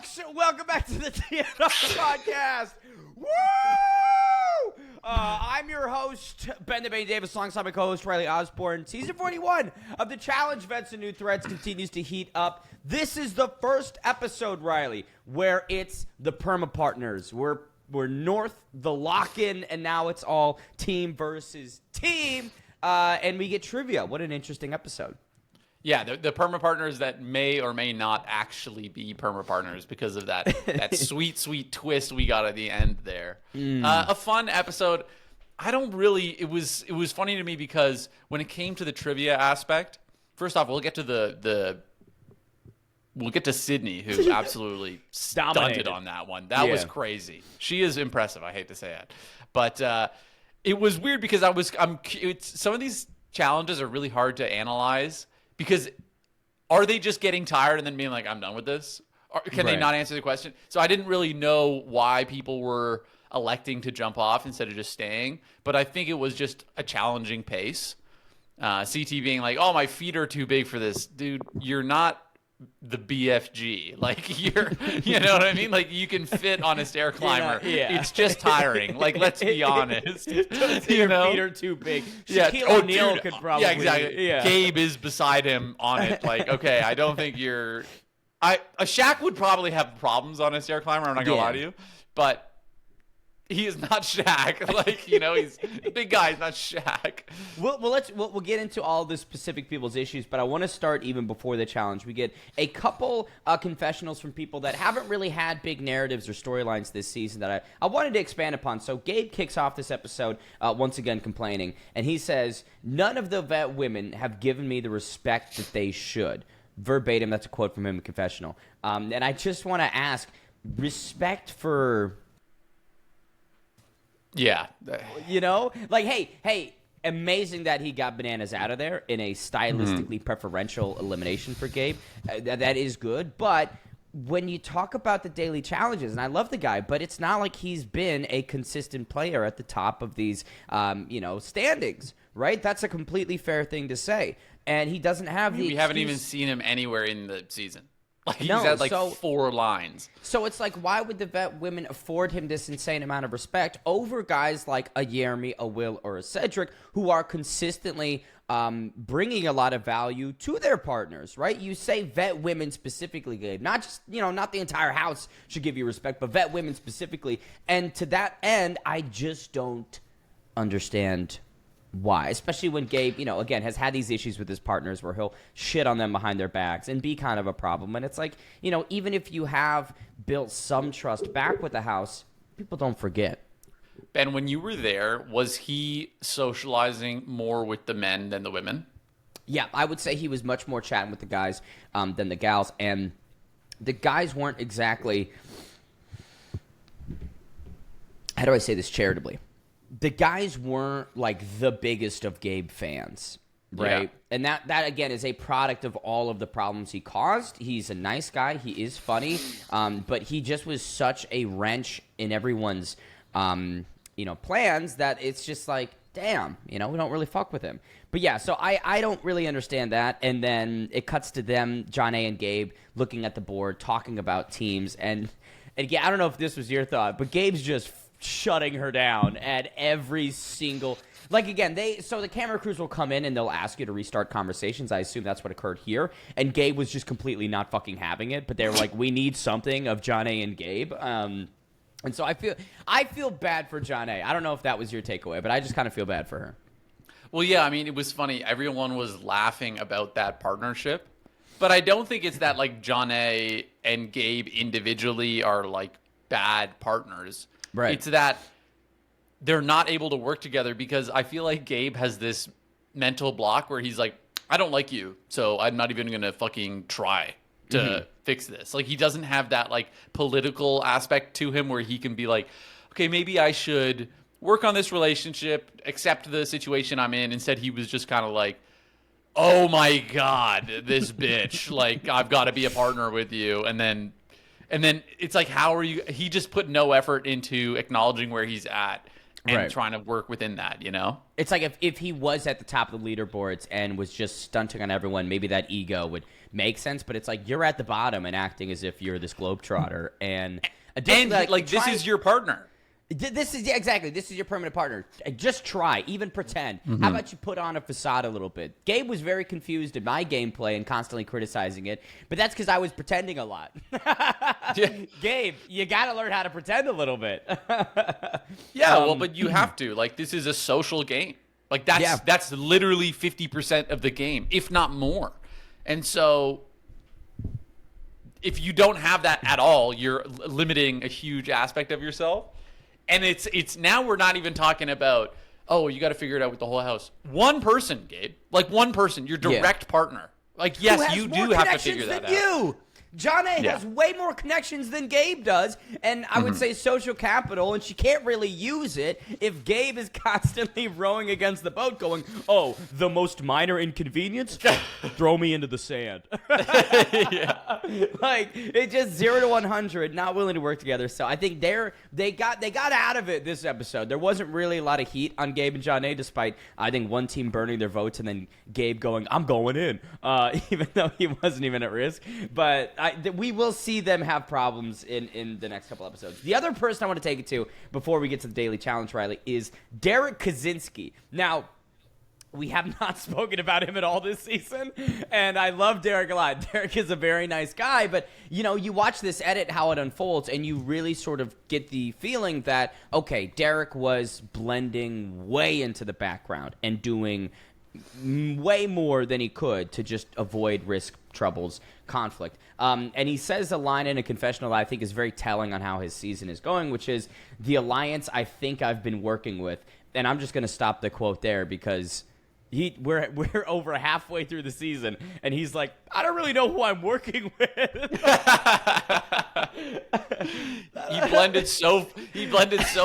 folks. Welcome back to the DNR podcast. Woo! I'm your host, Ben the Bane Davis, alongside my co-host, Riley Osborne. Season 41 of the Challenge Vets and New Threads continues to heat up. This is the first episode, Riley, where it's the perma partners. We're north, the lock-in, and now it's all team versus team. And we get trivia. What an interesting episode. Yeah, the perma partners that may or may not actually be perma partners because of that sweet twist we got at the end there. A fun episode. I don't really. It was funny to me because when it came to the trivia aspect, first off, we'll get to Sydney, who absolutely stunted on that one. That was crazy. She is impressive. I hate to say it, but it was weird because some of these challenges are really hard to analyze. Because are they just getting tired and then being like, I'm done with this? Or can they not answer the question? So I didn't really know why people were electing to jump off instead of just staying. But I think it was just a challenging pace. CT being like, oh, my feet are too big for this. Dude, you're not the BFG. Like, you know what I mean? Like, you can fit on a stair climber. It's just tiring. Like, let's be honest. Your feet are too big. Shaquille O'Neal could probably. Yeah, exactly. Yeah. Gabe is beside him on it. Like, okay, I don't think you're. A Shaq would probably have problems on a stair climber. I'm not gonna lie to you, but he is not Shaq. Like, he's a big guy. He's not Shaq. We'll get into all the specific people's issues, but I want to start even before the challenge. We get a couple confessionals from people that haven't really had big narratives or storylines this season that I wanted to expand upon. So Gabe kicks off this episode once again complaining, and he says, "None of the vet women have given me the respect that they should." Verbatim, that's a quote from him in confessional. And I just want to ask, respect for... Yeah. Like, hey, amazing that he got Bananas out of there in a stylistically preferential elimination for Gabe. That is good. But when you talk about the daily challenges, and I love the guy, but it's not like he's been a consistent player at the top of these, standings, right? That's a completely fair thing to say. And he doesn't have we haven't even seen him anywhere in the season. Like, he's had 4 lines. So it's like, why would the vet women afford him this insane amount of respect over guys like a Jeremy, a Will, or a Cedric, who are consistently bringing a lot of value to their partners, right? You say vet women specifically, Gabe. Not just, not the entire house should give you respect, but vet women specifically. And to that end, I just don't understand why, especially when Gabe, again, has had these issues with his partners where he'll shit on them behind their backs and be kind of a problem. And it's like, even if you have built some trust back with the house, people don't forget. Ben, when you were there, was he socializing more with the men than the women? Yeah, I would say he was much more chatting with the guys than the gals. And the guys weren't exactly, how do I say this charitably? The guys weren't like the biggest of Gabe fans, right? Yeah. And that again is a product of all of the problems he caused. He's a nice guy. He is funny, but he just was such a wrench in everyone's, plans that it's just like, damn, we don't really fuck with him. But yeah, so I don't really understand that. And then it cuts to them, John A. and Gabe, looking at the board, talking about teams. And again, I don't know if this was your thought, but Gabe's just shutting her down at every single, so the camera crews will come in and they'll ask you to restart conversations. I assume that's what occurred here, and Gabe was just completely not fucking having it, but they were like, we need something of John A. and Gabe, and so I feel bad for John A. I don't know if that was your takeaway, but I just kind of feel bad for her. Well, yeah, I mean, it was funny. Everyone was laughing about that partnership, but I don't think it's that like John A. and Gabe individually are like bad partners. Right. It's that they're not able to work together because I feel like Gabe has this mental block where he's like, I don't like you, so I'm not even going to fucking try to fix this. Like, he doesn't have that, like, political aspect to him where he can be like, okay, maybe I should work on this relationship, accept the situation I'm in. Instead, he was just kind of like, oh, my God, this bitch. Like, I've got to be a partner with you. And then it's like, how are you? He just put no effort into acknowledging where he's at. and trying to work within that, you know? It's like if he was at the top of the leaderboards and was just stunting on everyone, maybe that ego would make sense. But it's like you're at the bottom and acting as if you're this globetrotter. And this is your partner. This is exactly. This is your permanent partner. Just try, even pretend. How about you put on a facade a little bit? Gabe was very confused at my gameplay and constantly criticizing it, but that's because I was pretending a lot. Gabe, you got to learn how to pretend a little bit. But you have to. Like, this is a social game. Like, that's literally 50% of the game, if not more. And so, if you don't have that at all, you're limiting a huge aspect of yourself. And it's now we're not even talking about, oh, you got to figure it out with the whole house. One person, Gabe, like one person, your direct partner. Like, yes, you do have to figure that out. You. John A has way more connections than Gabe does, and I would say social capital, and she can't really use it if Gabe is constantly rowing against the boat going, oh, the most minor inconvenience? Throw me into the sand. Like, it's just 0 to 100, not willing to work together. So I think they got out of it this episode. There wasn't really a lot of heat on Gabe and John A, despite, I think, one team burning their votes and then Gabe going, I'm going in, even though he wasn't even at risk. But we will see them have problems in the next couple episodes. The other person I want to take it to before we get to the Daily Challenge, Riley, is Derek Kaczynski. Now, we have not spoken about him at all this season, and I love Derek a lot. Derek is a very nice guy, but, you know, you watch this edit, how it unfolds, and you really sort of get the feeling that, okay, Derek was blending way into the background and doing way more than he could to just avoid risk, troubles, conflict. And he says a line in a confessional that I think is very telling on how his season is going, which is, the alliance I think I've been working with. And I'm just going to stop the quote there because we're over halfway through the season, and he's like, I don't really know who I'm working with. He blended so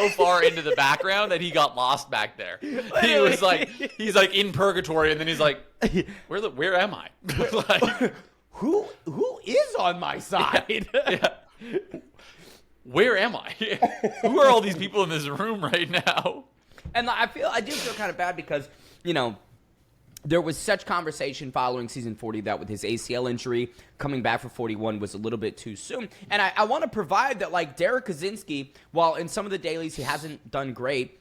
far into the background that he got lost back there. He was like, he's like in purgatory, and then he's like, where am I? Like, who is on my side? Where am I? Who are all these people in this room right now? And I do feel kind of bad because, you know, there was such conversation following season 40 that with his ACL injury, coming back for 41 was a little bit too soon. And I want to provide that, like, Derek Kaczynski, while in some of the dailies he hasn't done great,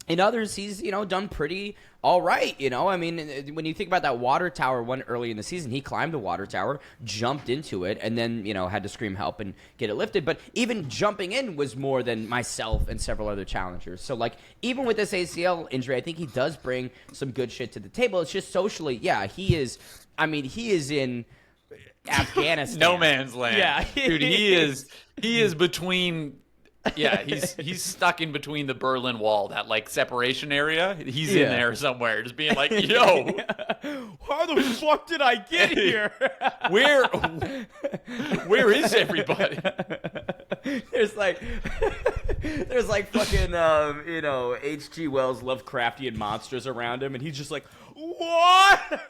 in others he's, you know, done pretty all right, you know? I mean, when you think about that water tower one early in the season, he climbed the water tower, jumped into it, and then, you know, had to scream help and get it lifted. But even jumping in was more than myself and several other challengers. So, like, even with this ACL injury, I think he does bring some good shit to the table. It's just socially, he is in Afghanistan. No man's land. Yeah. Dude, he is between... Yeah, he's stuck in between the Berlin Wall, that like separation area. He's in there somewhere, just being like, "Yo, how the fuck did I get here? Where is everybody?" There's like fucking H.G. Wells Lovecraftian monsters around him, and he's just like, what?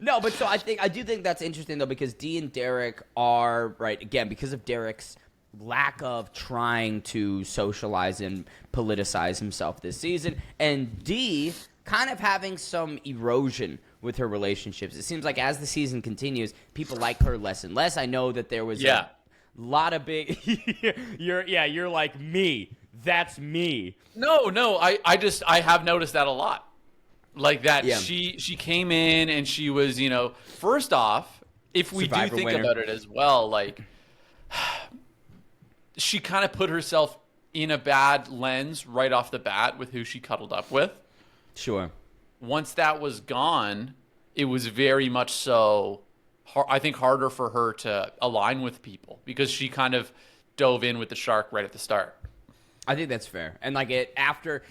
No, but so I do think that's interesting though, because Dee and Derek are right again because of Derek's lack of trying to socialize and politicize himself this season, and Dee kind of having some erosion with her relationships. It seems like as the season continues, people like her less and less. I know that there was a lot of big. You're like me. That's me. No, I have noticed that a lot. Like that she came in and she was, you know, first off, if we do think about it as well, like she kind of put herself in a bad lens right off the bat with who she cuddled up with. Sure. Once that was gone, it was very much so, I think, harder for her to align with people because she kind of dove in with the shark right at the start. I think that's fair. And like after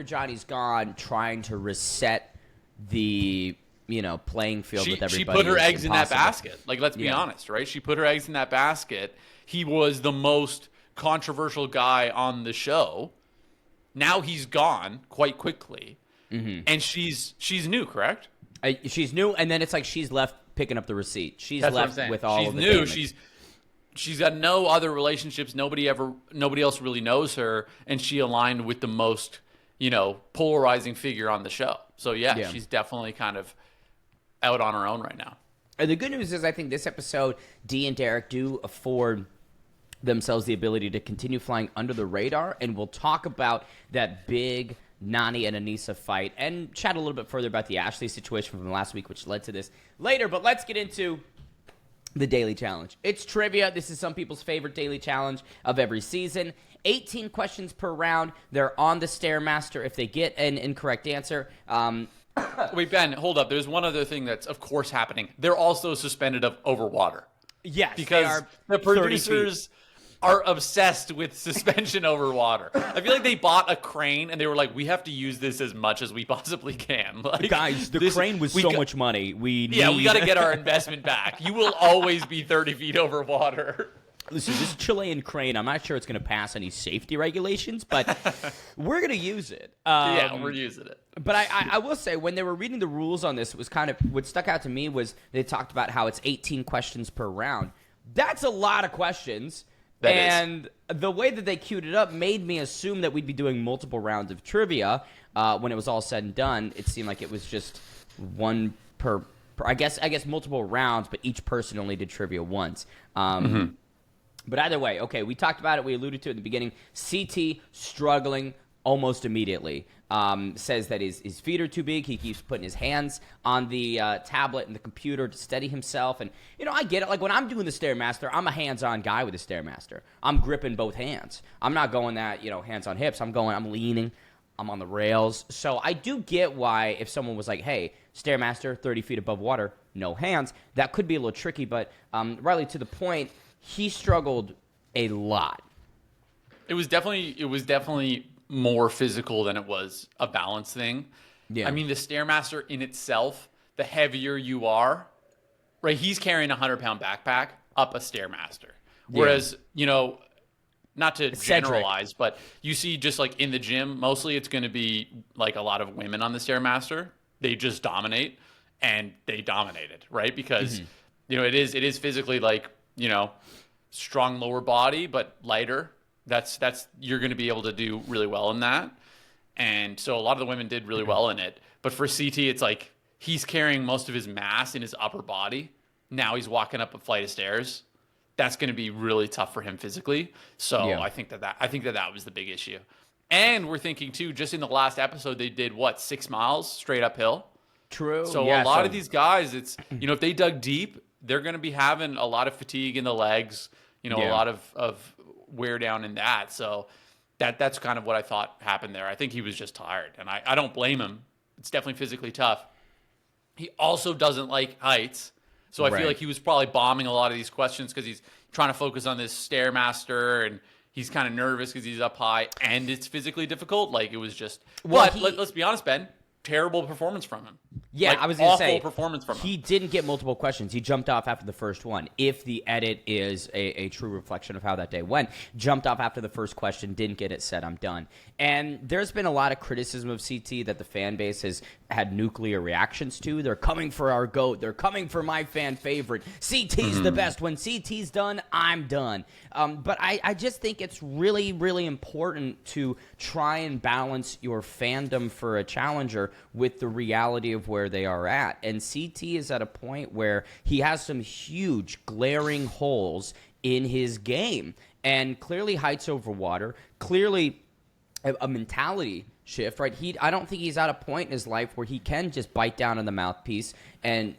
Johnny's gone, trying to reset the, you know, playing field with everybody. She put her eggs in that basket. Like, let's be honest, right? She put her eggs in that basket. He was the most controversial guy on the show. Now he's gone quite quickly. Mm-hmm. And she's new, correct? She's new, and then it's like she's left picking up the receipt. She's left with all of the damage. she's got no other relationships. Nobody else really knows her, and she aligned with the most, polarizing figure on the show. So yeah, she's definitely kind of out on her own right now. And the good news is I think this episode, Dee and Derek do afford themselves the ability to continue flying under the radar, and we'll talk about that big Nany and Anissa fight and chat a little bit further about the Ashley situation from last week, which led to this later. But let's get into the daily challenge. It's trivia. This is some people's favorite daily challenge of every season. 18 questions per round. They're on the Stairmaster if they get an incorrect answer. Wait, Ben, hold up. There's one other thing that's, of course, happening. They're also suspended over water. Yes, because the producers are obsessed with suspension over water. I feel like they bought a crane and they were like, we have to use this as much as we possibly can. Like, guys, the crane was so much money. We got to get our investment back. You will always be 30 feet over water. Listen, this Chilean crane, I'm not sure it's going to pass any safety regulations, but we're going to use it. We're using it. But I will say, when they were reading the rules on this, it was kind of, what stuck out to me was they talked about how it's 18 questions per round. That's a lot of questions. And the way that they queued it up made me assume that we'd be doing multiple rounds of trivia. When it was all said and done, it seemed like it was just one per I guess multiple rounds, but each person only did trivia once. But either way, okay, we talked about it. We alluded to it in the beginning. CT struggling almost immediately. Says that his feet are too big. He keeps putting his hands on the tablet and the computer to steady himself. And, I get it. Like, when I'm doing the Stairmaster, I'm a hands-on guy with the Stairmaster. I'm gripping both hands. I'm not going that, hands on hips. I'm leaning. I'm on the rails. So I do get why if someone was like, hey, Stairmaster, 30 feet above water, no hands, that could be a little tricky. But Riley, to the point, he struggled a lot. It was definitely more physical than it was a balance thing. Yeah. I mean, the Stairmaster in itself, the heavier you are, right? He's carrying a 100-pound backpack up a Stairmaster. Whereas, not to generalize, but you see just like in the gym, mostly it's going to be like a lot of women on the Stairmaster. They just dominate, and they dominated, right? Because, it is physically like, strong lower body, but lighter. That's you're going to be able to do really well in that. And so a lot of the women did really well in it. But for CT, it's like he's carrying most of his mass in his upper body. Now he's walking up a flight of stairs. That's going to be really tough for him physically. So I think that was the big issue. And we're thinking too, just in the last episode, they did 6 miles straight uphill. True. So a lot of these guys, it's if they dug deep, they're going to be having a lot of fatigue in the legs. A lot of wear down in that. So that's kind of what I thought happened there. I think he was just tired, and I don't blame him. It's definitely physically tough. He also doesn't like heights. So I feel like he was probably bombing a lot of these questions because he's trying to focus on this Stairmaster, and he's kind of nervous because he's up high and it's physically difficult. Like, it was just, let's be honest, Ben, terrible performance from him. Yeah, I was going to say, performance from him. He didn't get multiple questions. He jumped off after the first one. If the edit is a true reflection of how that day went, jumped off after the first question, didn't get it, said, I'm done. And there's been a lot of criticism of CT that the fan base has had nuclear reactions to. They're coming for our GOAT. They're coming for my fan favorite. CT's the best. When CT's done, I'm done. But I just think it's really, really important to try and balance your fandom for a challenger with the reality of where they are at. And CT is at a point where he has some huge glaring holes in his game. And clearly heights over water, clearly a mentality shift, right? I don't think he's at a point in his life where he can just bite down on the mouthpiece and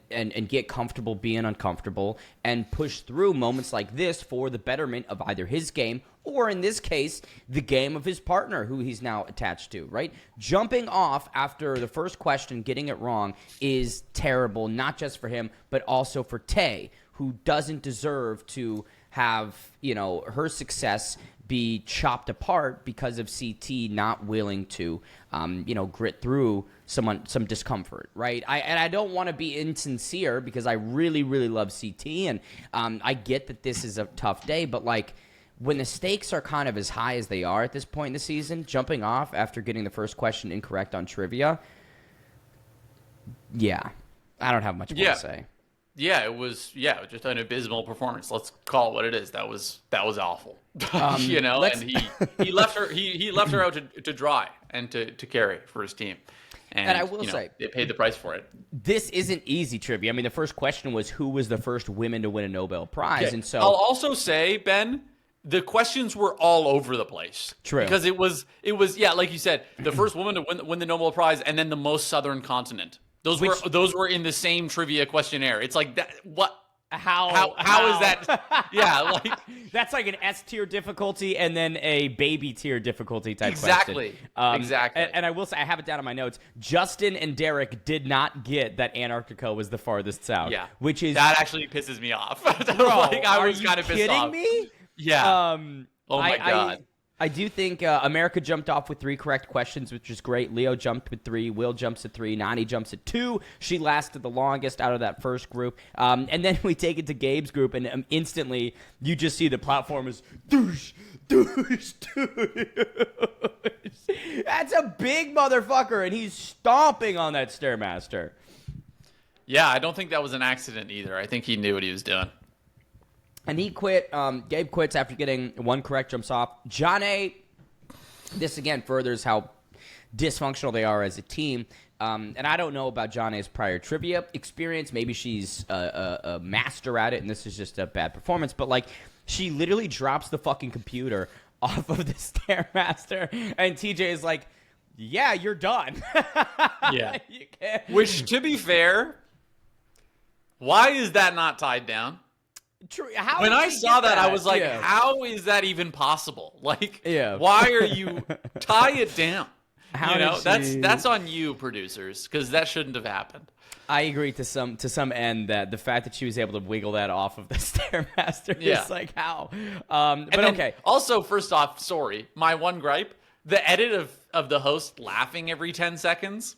get comfortable being uncomfortable and push through moments like this for the betterment of either his game or, in this case, the game of his partner who he's now attached to, right? Jumping off after the first question, getting it wrong, is terrible, not just for him, but also for Tay, who doesn't deserve to have, her success be chopped apart because of CT not willing to, grit through some discomfort, right? I don't want to be insincere because I really, really love CT, and I get that this is a tough day, but when the stakes are kind of as high as they are at this point in the season, jumping off after getting the first question incorrect on trivia, I don't have much more to say. Yeah, it was just an abysmal performance. Let's call it what it is. That was awful. And he left her out to dry and to carry for his team. And I will say, they paid the price for it. This isn't easy trivia. I mean, the first question was who was the first women to win a Nobel Prize, and so I'll also say, Ben, the questions were all over the place. True, because it was like you said, the first woman to win the Nobel Prize, and then the most southern continent. Those were in the same trivia questionnaire. It's like that. What? How is that? Yeah, like that's like an S tier difficulty and then a baby tier difficulty type exactly. question. Exactly. And I will say, I have it down in my notes. Justin and Derek did not get that Antarctica was the farthest south. Yeah, which is that actually pisses me off. Bro, I was kind of pissed off. Are you kidding me? Yeah. Oh my God. I do think America jumped off with 3 correct questions, which is great. Leo jumped with 3. Will jumps at 3. Nani jumps at 2. She lasted the longest out of that first group. And then we take it to Gabe's group, and instantly you just see the platform is douche, douche, douche. That's a big motherfucker, and he's stomping on that Stairmaster. Yeah, I don't think that was an accident either. I think he knew what he was doing. And he quit. Gabe quits after getting 1 correct, jumps off. John A. This, again, furthers how dysfunctional they are as a team. And I don't know about John A.'s prior trivia experience. Maybe she's a master at it, and this is just a bad performance. But, like, she literally drops the fucking computer off of the Stairmaster, and TJ is like, yeah, you're done. Yeah. Which, to be fair, why is that not tied down? True. When I saw that, I was like, how is that even possible? Like, why are you tie it down? That's on you, producers, because that shouldn't have happened. I agree to some end that the fact that she was able to wiggle that off of the Stairmaster is like how. But okay. Also, first off, sorry, my one gripe: the edit of the host laughing every 10 seconds.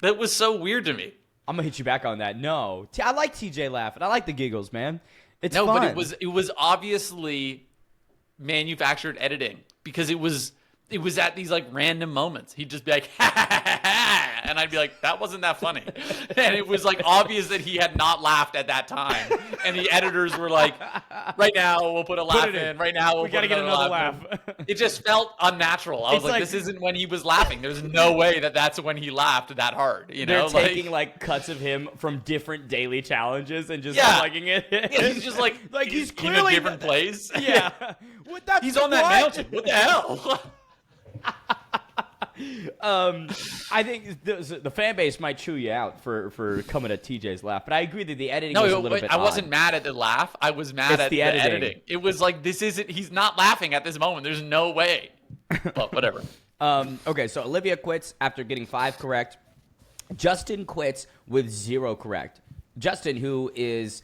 That was so weird to me. I'm gonna hit you back on that. No, I like TJ laughing. I like the giggles, man. It's fun. But it was obviously manufactured editing because it was at these like random moments. He'd just be like, ha, ha, ha, ha, and I'd be like, that wasn't that funny. And it was like obvious that he had not laughed at that time. And the editors were like, right now we'll put a laugh in. Right now we gotta get another laugh. It just felt unnatural. I was like, this isn't when he was laughing. There's no way that's when he laughed that hard. They're taking like cuts of him from different daily challenges and just plugging it. Yeah, he's just like he's clearly in a different place. Yeah. He's on that mountain. What the hell? I think the fan base might chew you out for coming at TJ's laugh, but I agree that the editing was a little bit I wasn't mad at the laugh. I was mad at the editing. It was like, he's not laughing at this moment. There's no way. But whatever. Okay, so Olivia quits after getting 5 correct. Justin quits with 0 correct. Justin, who is,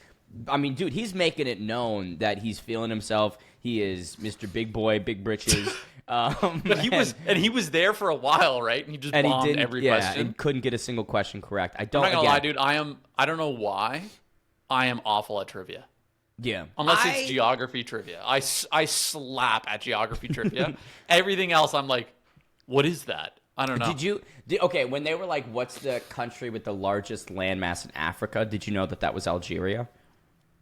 I mean, dude, he's making it known that he's feeling himself. He is Mr. Big Boy, Big Britches. But he was there for a while, right? And he just bombed every question. And couldn't get a single question correct. I'm not gonna lie, dude. I don't know why I am awful at trivia. Yeah. Unless it's geography trivia. I slap at geography trivia. Everything else, I'm like, what is that? I don't know. Okay, when they were like, what's the country with the largest landmass in Africa? Did you know that was Algeria?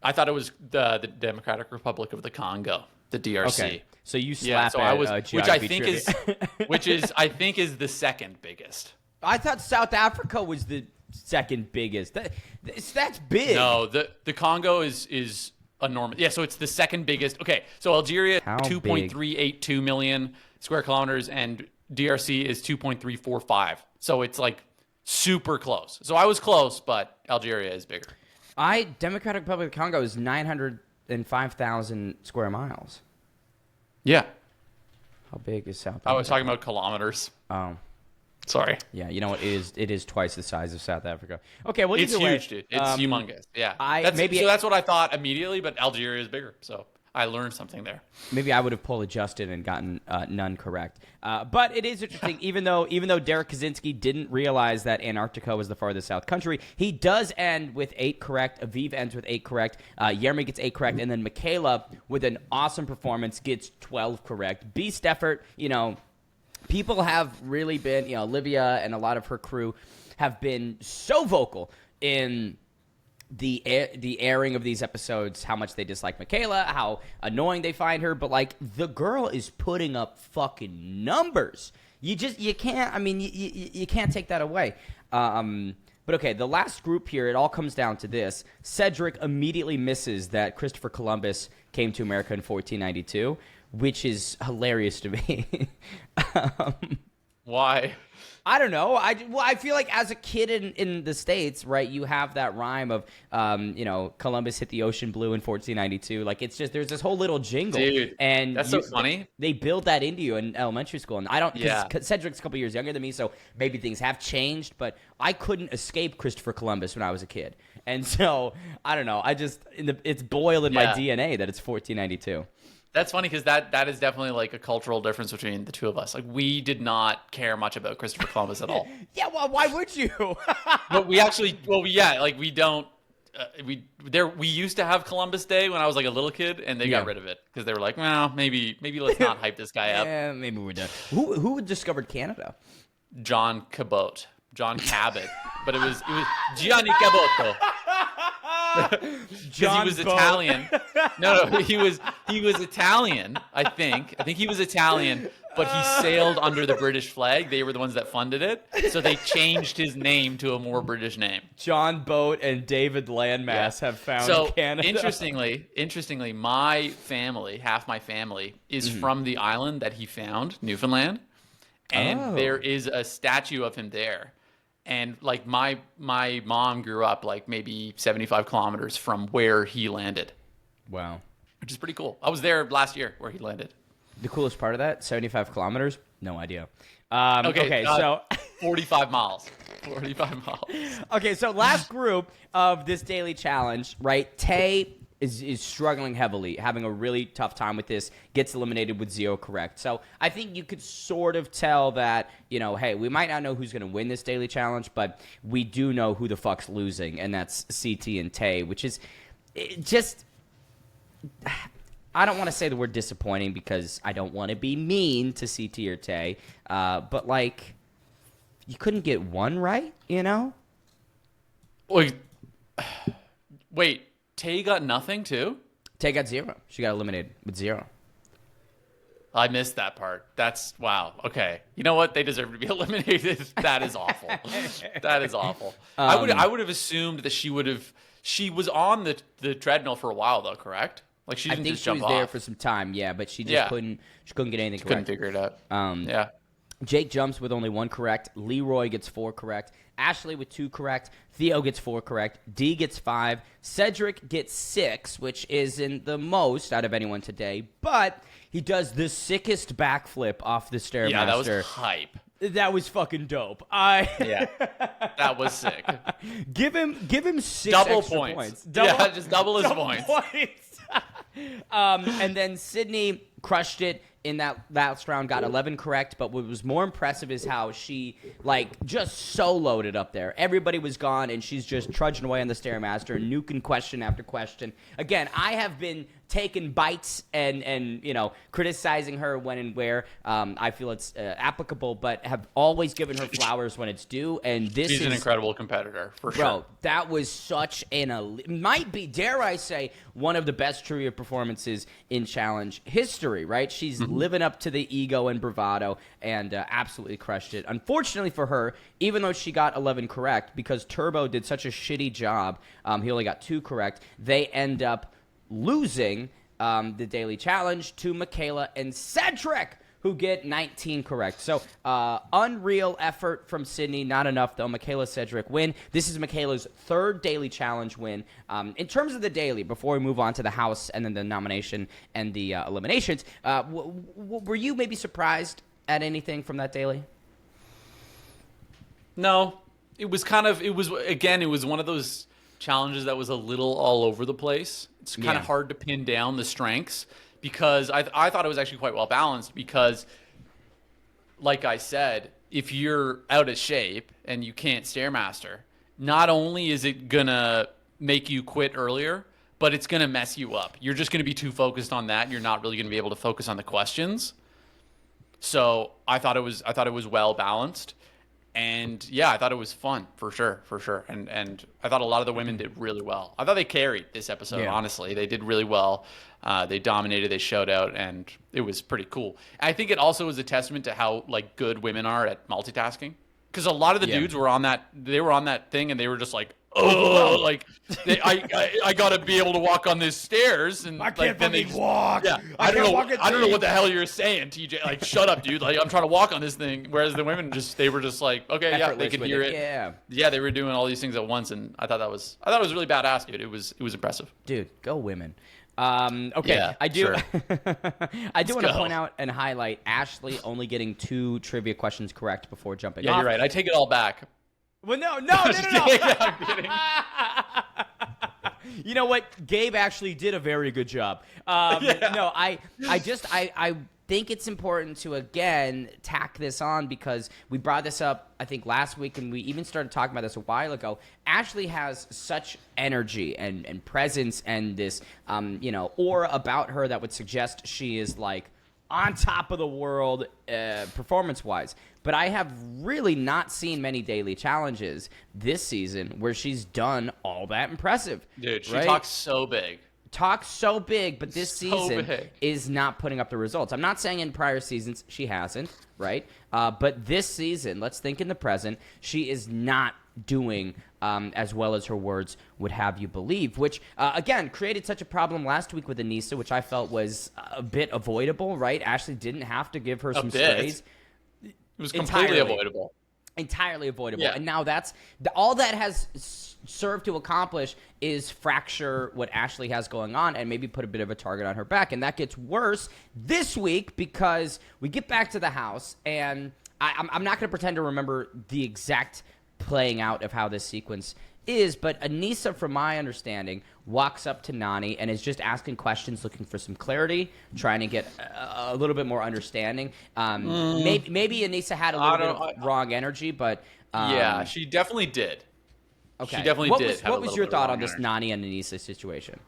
I thought it was the Democratic Republic of the Congo, the DRC. Okay. So you slap geography which I think is the second biggest. I thought South Africa was the second biggest. That's big. No, the Congo is enormous. Yeah, so it's the second biggest. Okay, so Algeria 2.382 million square kilometers and DRC is 2.345. So it's like super close. So I was close, but Algeria is bigger. Democratic Republic of the Congo is 905,000 square miles. Yeah. How big is South Africa? I was talking about kilometers. Oh. Sorry. Yeah, you know what? It is twice the size of South Africa. Okay, well, it's huge, dude. It's humongous. Yeah. That's what I thought immediately, but Algeria is bigger. So I learned something there. Maybe I would have poll adjusted and gotten none correct. But it is interesting, even though Derek Kaczynski didn't realize that Antarctica was the farthest south country, he does end with 8 correct. Aviv ends with 8 correct. Yermi gets 8 correct. And then Michaela, with an awesome performance, gets 12 correct. Beast effort, people have really been, Olivia and a lot of her crew have been so vocal in the airing of these episodes, how much they dislike Michaela, how annoying they find her, but like the girl is putting up fucking numbers. You can't. I mean, you can't take that away. But okay, the last group here, it all comes down to this. Cedric immediately misses that Christopher Columbus came to America in 1492, which is hilarious to me. Why? I don't know. I feel like as a kid in the States, right, you have that rhyme of, Columbus hit the ocean blue in 1492. Like, it's just, there's this whole little jingle. Dude, and that's so funny. They build that into you in elementary school. And I don't, Yeah. because Cedric's a couple years younger than me, so maybe things have changed, but I couldn't escape Christopher Columbus when I was a kid. And so, I don't know. It's boiled in my DNA that it's 1492. That's funny because that is definitely like a cultural difference between the two of us. Like, we did not care much about Christopher Columbus at all. Yeah, well, why would you? But we actually, like we don't. We used to have Columbus Day when I was like a little kid, and they got rid of it because they were like, well, maybe let's not hype this guy up. Yeah, maybe we're done. Who discovered Canada? John Cabot, John Cabot, but it was Gianni Caboto. Because he was Italian. No, he was Italian. I think he was Italian, but he sailed under the British flag. They were the ones that funded it, so they changed his name to a more British name. John Boat and David Landmass have found Canada. Interestingly, my family, half my family, is from the island that he found, Newfoundland, and there is a statue of him there. And like my mom grew up like maybe 75 kilometers from where he landed. Wow. Which is pretty cool. I was there last year where he landed. The coolest part of that, 75 kilometers? No idea. So 45 miles. 45 miles. Okay, so last group of this daily challenge, right? Tay is struggling heavily, having a really tough time with this, gets eliminated with 0 correct. So I think you could sort of tell that, hey, we might not know who's going to win this daily challenge, but we do know who the fuck's losing, and that's CT and Tay, which is just, I don't want to say the word disappointing because I don't want to be mean to CT or Tay, but like, you couldn't get one right, Wait. Tay got nothing too? Tay got 0. She got eliminated with 0. I missed that part. That's wow. Okay. You know what? They deserve to be eliminated. That is awful. That is awful. I would have assumed that she was on the treadmill for a while though, correct? Like she didn't just jump off. I think she was there for some time, but she just couldn't get anything correct. Couldn't figure it out. Jake jumps with only 1 correct. Leroy gets 4 correct. Ashley with 2 correct. Theo gets 4 correct. D gets 5. Cedric gets 6, which isn't the most out of anyone today, but he does the sickest backflip off the Stairmaster. Yeah, that was hype. That was fucking dope. That was sick. Give him 6 double extra points. Double, just double his points. And then Sydney crushed it in that last round, got 11 correct, but what was more impressive is how she, just soloed it up there. Everybody was gone, and she's just trudging away on the Stairmaster, nuking question after question. Again, I have been taking bites and criticizing her when and where I feel it's applicable, but have always given her flowers when it's due, and she's an incredible competitor, for sure. Bro, that was such might be, dare I say, one of the best trivia performances in Challenge history, right? She's living up to the ego and bravado and absolutely crushed it. Unfortunately for her, even though she got 11 correct, because Turbo did such a shitty job, he only got 2 correct, they end up losing the daily challenge to Michaela and Cedric, who get 19 correct. So unreal effort from Sydney. Not enough, though. Michaela, Cedric win. This is Michaela's 3rd daily challenge win. In terms of the daily, before we move on to the house and then the nomination and the eliminations, were you maybe surprised at anything from that daily? No. It was one of those challenges that was a little all over the place. It's kind of hard to pin down the strengths because I thought it was actually quite well balanced because, like I said, if you're out of shape and you can't Stairmaster, not only is it going to make you quit earlier, but it's going to mess you up. You're just going to be too focused on that. And you're not really going to be able to focus on the questions. So I thought it was well balanced. And yeah, I thought it was fun for sure. And I thought a lot of the women did really well. I thought they carried this episode. Honestly, they did really well. They dominated, they showed out, and it was pretty cool. And I think it also was a testament to how like good women are at multitasking. Because a lot of the dudes were on that. They were on that thing, and they were just like, "Oh, like I gotta be able to walk on these stairs." And I can't fucking walk. Yeah, I don't know what the hell you're saying, TJ. Like, shut up, dude. Like, I'm trying to walk on this thing. Whereas the women they were just like, okay, yeah, they could hear it. Yeah, they were doing all these things at once, and I thought it was really badass, dude. It was impressive. Dude, go women. Okay, yeah, I do. Sure. I do want to point out and highlight Ashley only getting 2 trivia questions correct before jumping off. Yeah, you're right. I take it all back. Well, no. I'm kidding. You know what? Gabe actually did a very good job. No, I think it's important to, again, tack this on because we brought this up, I think, last week, and we even started talking about this a while ago. Ashley has such energy and presence and this, aura about her that would suggest she is, like, on top of the world performance-wise. But I have really not seen many daily challenges this season where she's done all that impressive. Dude, she talks so big. But this season is not putting up the results. I'm not saying in prior seasons she hasn't, right? But this season, let's think in the present, she is not doing as well as her words would have you believe, which, again, created such a problem last week with Anissa, which I felt was a bit avoidable, right? Ashley didn't have to give her some strays. It was completely avoidable. Entirely avoidable. Yeah. And now all that has served to accomplish is fracture what Ashley has going on and maybe put a bit of a target on her back. And that gets worse this week because we get back to the house, and I'm not going to pretend to remember the exact playing out of how this sequence is, but Anissa, from my understanding, walks up to Nany and is just asking questions, looking for some clarity, trying to get a little bit more understanding. Maybe Anissa had a little bit of wrong energy, but yeah, she definitely did. Okay, she definitely did. What was your thought on this Nany and Anissa situation?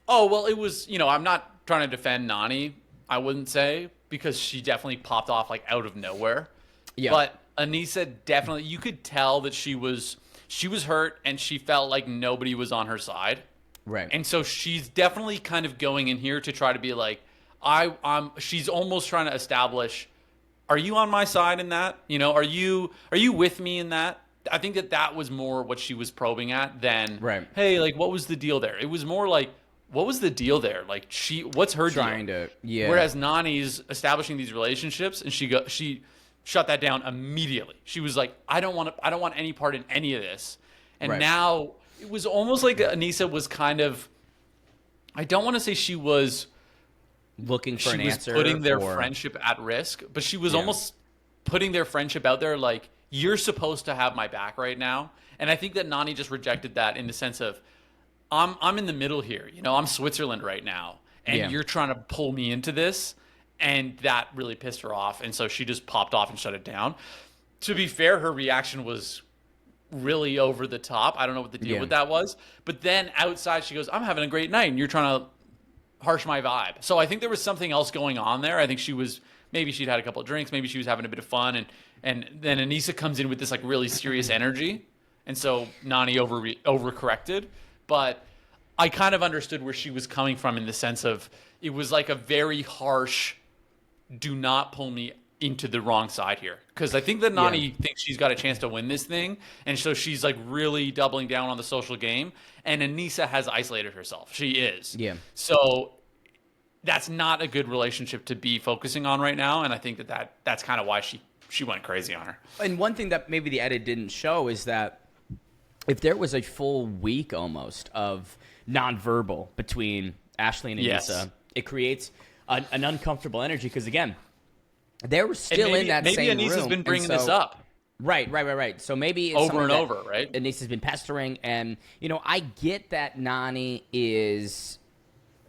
Oh well, it was. I'm not trying to defend Nany. I wouldn't say, because she definitely popped off like out of nowhere. Yeah, but Anissa definitely, you could tell that she was hurt and she felt like nobody was on her side. Right. And so she's definitely kind of going in here to try to be like, she's almost trying to establish, are you on my side in that? Are you with me in that? I think that was more what she was probing at than, right, hey, like, what was the deal there? It was more like, what was the deal there? Like, what's her trying deal? Yeah. Whereas Nany's establishing these relationships, and she shut that down immediately. She was like, I don't want any part in any of this. And now it was almost like Anissa was kind of, I don't want to say she was looking for an answer, putting their friendship at risk, but she was almost putting their friendship out there like, you're supposed to have my back right now. And I think that Nany just rejected that in the sense of, I'm in the middle here. I'm Switzerland right now, and you're trying to pull me into this. And that really pissed her off. And so she just popped off and shut it down. To be fair, her reaction was really over the top. I don't know what the deal with that was. But then outside, she goes, I'm having a great night, and you're trying to harsh my vibe. So I think there was something else going on there. I think maybe she'd had a couple of drinks. Maybe she was having a bit of fun. And then Anissa comes in with this like really serious energy. And so Nany overcorrected. But I kind of understood where she was coming from in the sense of it was like a very harsh, do not pull me into the wrong side here. Because I think that Nany thinks she's got a chance to win this thing. And so she's like really doubling down on the social game. And Anissa has isolated herself. She is. Yeah. So that's not a good relationship to be focusing on right now. And I think that's kind of why she went crazy on her. And one thing that maybe the edit didn't show is that if there was a full week almost of nonverbal between Ashley and Anissa, it creates an uncomfortable energy because, again, they were still in that same room. Maybe Anissa's been bringing this up. Right. So maybe it's over and over, right? Anissa's been pestering, and I get that Nany is,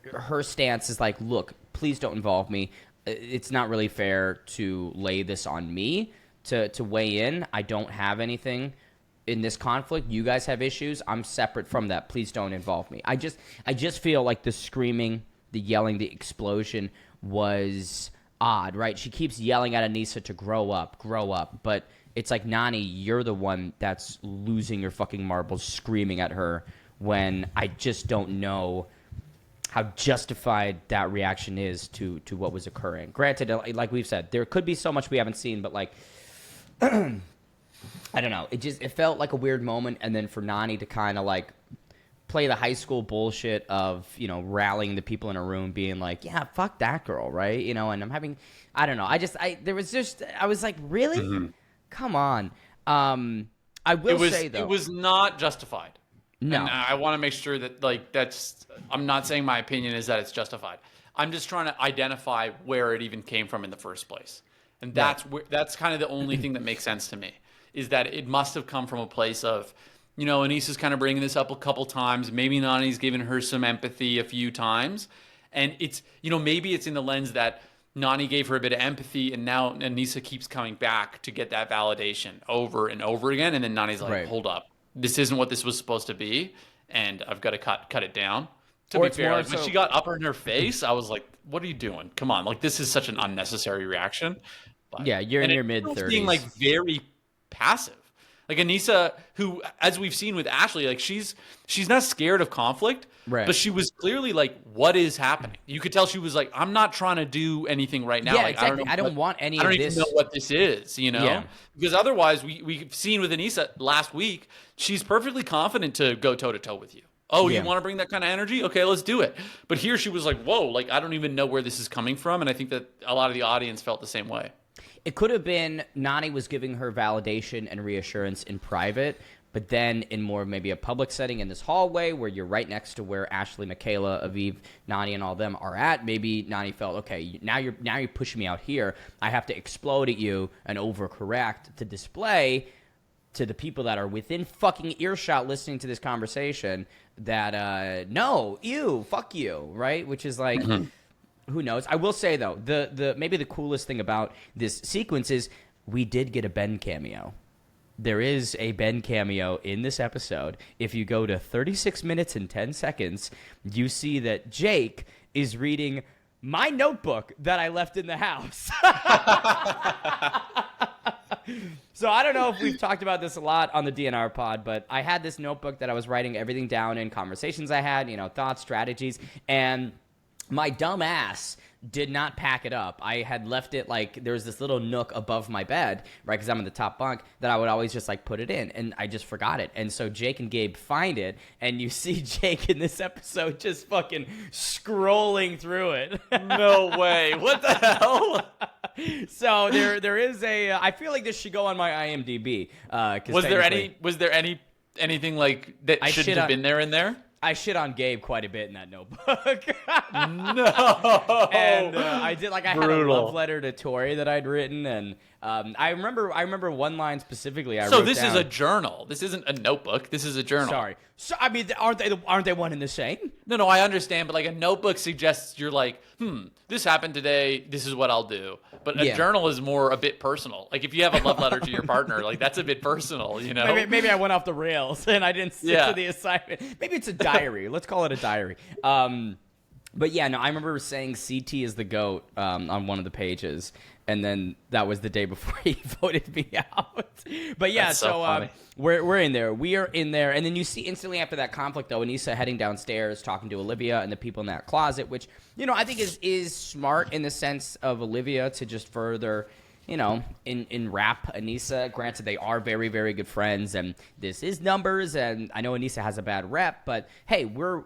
her stance is like, look, please don't involve me. It's not really fair to lay this on me to weigh in. I don't have anything in this conflict. You guys have issues. I'm separate from that. Please don't involve me. I just feel like the screaming, the yelling, the explosion was odd, right? She keeps yelling at Anissa to grow up, but it's like, Nani, you're the one that's losing your fucking marbles, screaming at her, when I just don't know how justified that reaction is to what was occurring. Granted, like we've said, there could be so much we haven't seen, but like, I don't know. It felt like a weird moment, and then for Nani to kind of like play the high school bullshit of, you know, rallying the people in a room, being like, yeah, fuck that girl, right? You know, and I don't know. I was like, really? Mm-hmm. Come on. I will say, though, it was not justified. No. And I want to make sure that, like, I'm not saying my opinion is that it's justified. I'm just trying to identify where it even came from in the first place. And that's kind of the only thing that makes sense to me, is that it must have come from a place of, you know, Anissa's kind of bringing this up a couple times. Maybe Nani's given her some empathy a few times. And it's, you know, maybe it's in the lens that Nani gave her a bit of empathy, and now Anissa keeps coming back to get that validation over and over again. And then Nani's like, hold up. This isn't what this was supposed to be, and I've got to cut it down. To be fair, like, when she got up in her face, I was like, what are you doing? Come on. Like, this is such an unnecessary reaction. But, yeah, you're in your mid-30s. Being, like, very passive. Like, Anissa, who, as we've seen with Ashley, like, she's not scared of conflict, but she was clearly like, what is happening? You could tell she was like, I'm not trying to do anything right now. Yeah, like, exactly. I don't want any of this. I don't even know what this is, you know? Yeah. Because otherwise, we've seen with Anissa last week, she's perfectly confident to go toe-to-toe with you. Oh, you want to bring that kind of energy? Okay, let's do it. But here she was like, whoa, like, I don't even know where this is coming from. And I think that a lot of the audience felt the same way. It could have been Nani was giving her validation and reassurance in private, but then in more maybe a public setting in this hallway where you're right next to where Ashley, Michaela, Aviv, Nani, and all them are at, maybe Nani felt, okay, now you're pushing me out here. I have to explode at you and overcorrect to display to the people that are within fucking earshot listening to this conversation that, no, you, fuck you, right? Which is like... Mm-hmm. Who knows? I will say, though, the maybe the coolest thing about this sequence is we did get a Ben cameo. There is a Ben cameo in this episode. If you go to 36 minutes and 10 seconds, you see that Jake is reading my notebook that I left in the house. So I don't know if we've talked about this a lot on the DNR pod, but I had this notebook that I was writing everything down in, conversations I had, you know, thoughts, strategies, and my dumb ass did not pack it up. I had left it, like, there was this little nook above my bed, right, because I'm in the top bunk, that I would always just, like, put it in, and I just forgot it. And so Jake and Gabe find it, and you see Jake in this episode just fucking scrolling through it. No way. What the hell? So there is a, I feel like this should go on my IMDb. Was there anything, like, that shouldn't have been there in there? I shit on Gabe quite a bit in that notebook. No. And I did, like, I had a love letter to Tori that I'd written, and I remember one line specifically. So this is a journal. This isn't a notebook. This is a journal. Sorry. So I mean, aren't they one and the same? No, I understand, but like a notebook suggests you're like, this happened today. This is what I'll do. But a journal is more a bit personal. Like if you have a love letter to your partner, like that's a bit personal, you know. Maybe I went off the rails and I didn't stick to the assignment. Maybe it's a diary. Let's call it a diary. But yeah, no, I remember saying CT is the GOAT on one of the pages, and then that was the day before he voted me out. But yeah, so we're in there. We are in there, and then you see instantly after that conflict, though, Anissa heading downstairs, talking to Olivia and the people in that closet, which, you know, I think is smart in the sense of Olivia to just further, you know, in rap Anissa. Granted, they are very, very good friends, and this is numbers, and I know Anissa has a bad rep, but hey, we're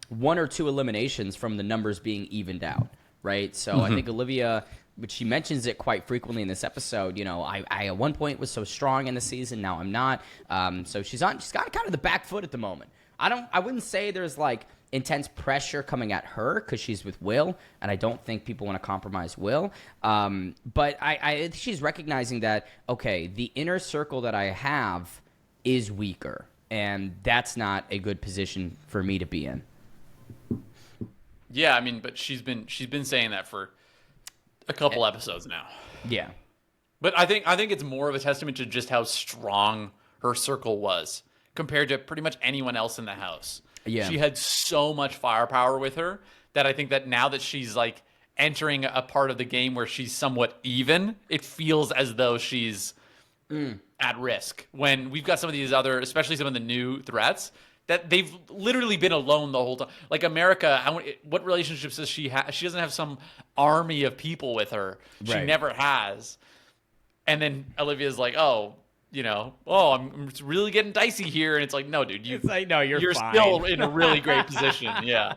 one or two eliminations from the numbers being evened out, right? So I think Olivia, but she mentions it quite frequently in this episode, you know, I at one point was so strong in the season, now I'm not. So she's got kind of the back foot at the moment. I wouldn't say there's like intense pressure coming at her because she's with Will, and I don't think people want to compromise Will. But I think she's recognizing that, okay, the inner circle that I have is weaker, and that's not a good position for me to be in. Yeah, I mean, but she's been saying that for a couple episodes now. Yeah. But I think it's more of a testament to just how strong her circle was compared to pretty much anyone else in the house. Yeah. She had so much firepower with her that I think that now that she's like entering a part of the game where she's somewhat even, it feels as though she's at risk when we've got some of these other, especially some of the new threats that they've literally been alone the whole time. Like America, what relationships does she have? She doesn't have some army of people with her. She never has. And then Olivia's like, oh, I'm really getting dicey here. And it's like, no, dude, you're fine. Still in a really great position. Yeah.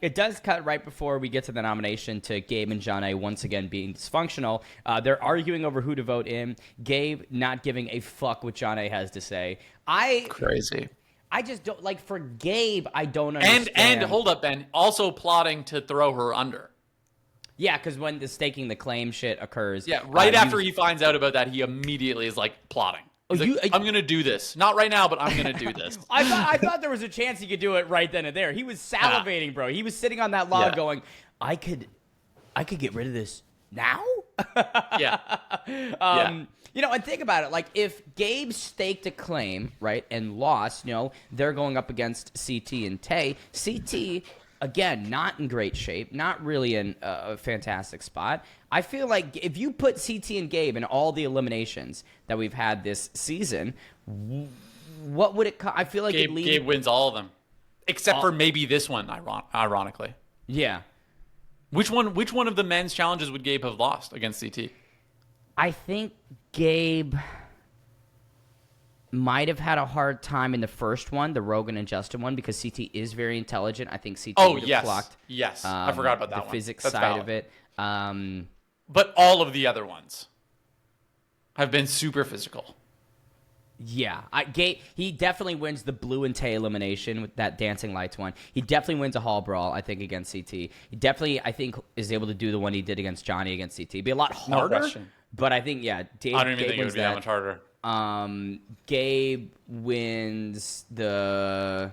It does cut right before we get to the nomination to Gabe and Jonna once again being dysfunctional. They're arguing over who to vote in. Gabe not giving a fuck what Jonna has to say. Crazy. I just don't, like, for Gabe, I don't understand. And hold up, Ben, also plotting to throw her under. Yeah, because when the staking the claim shit occurs. Yeah, right after he finds out about that, he immediately is like plotting. He's like, I'm going to do this. Not right now, but I'm going to do this. I thought there was a chance he could do it right then and there. He was salivating, bro. He was sitting on that log going, I could get rid of this now? And think about it. Like, if Gabe staked a claim, right, and lost, they're going up against CT and Tay. CT, again, not in great shape, not really in a fantastic spot. I feel like if you put CT and Gabe in all the eliminations that we've had this season, what would it I feel like Gabe wins all of them, except for maybe this one, ironically. Yeah. Which one of the men's challenges would Gabe have lost against CT? I think Gabe might have had a hard time in the first one, the Rogan and Justin one, because CT is very intelligent. I think CT would have clocked. Yes, I forgot about that the one. Physics That's side valid. of it. But all of the other ones have been super physical. Yeah, Gabe, he definitely wins the Blue and Tay elimination with that Dancing Lights one. He definitely wins a Hall Brawl, I think, against CT. He definitely, I think, is able to do the one he did against Johnny against CT. It'd be a lot harder, but I think, I don't even think it would be that much harder. Gabe wins the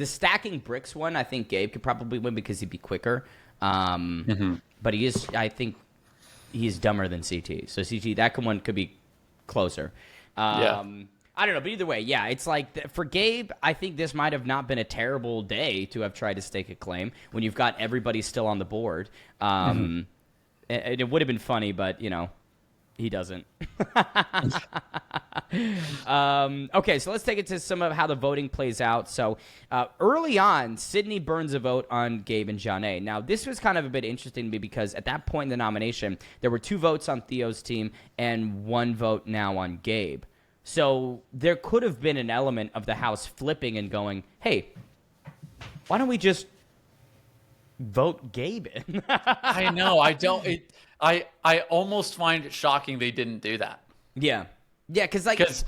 stacking bricks one. I think Gabe could probably win because he'd be quicker. But I think he's dumber than CT. So CT, that one could be closer. I don't know, but either way, yeah, it's like for Gabe, I think this might have not been a terrible day to have tried to stake a claim when you've got everybody still on the board. It would have been funny, but he doesn't. Okay, so let's take it to some of how the voting plays out. So early on, Sydney burns a vote on Gabe and Jonna. Now, this was kind of a bit interesting to me because at that point in the nomination, there were 2 votes on Theo's team and 1 vote now on Gabe. So there could have been an element of the house flipping and going, hey, why don't we just vote Gabe in? I know. I almost find it shocking they didn't do that. Yeah, because it's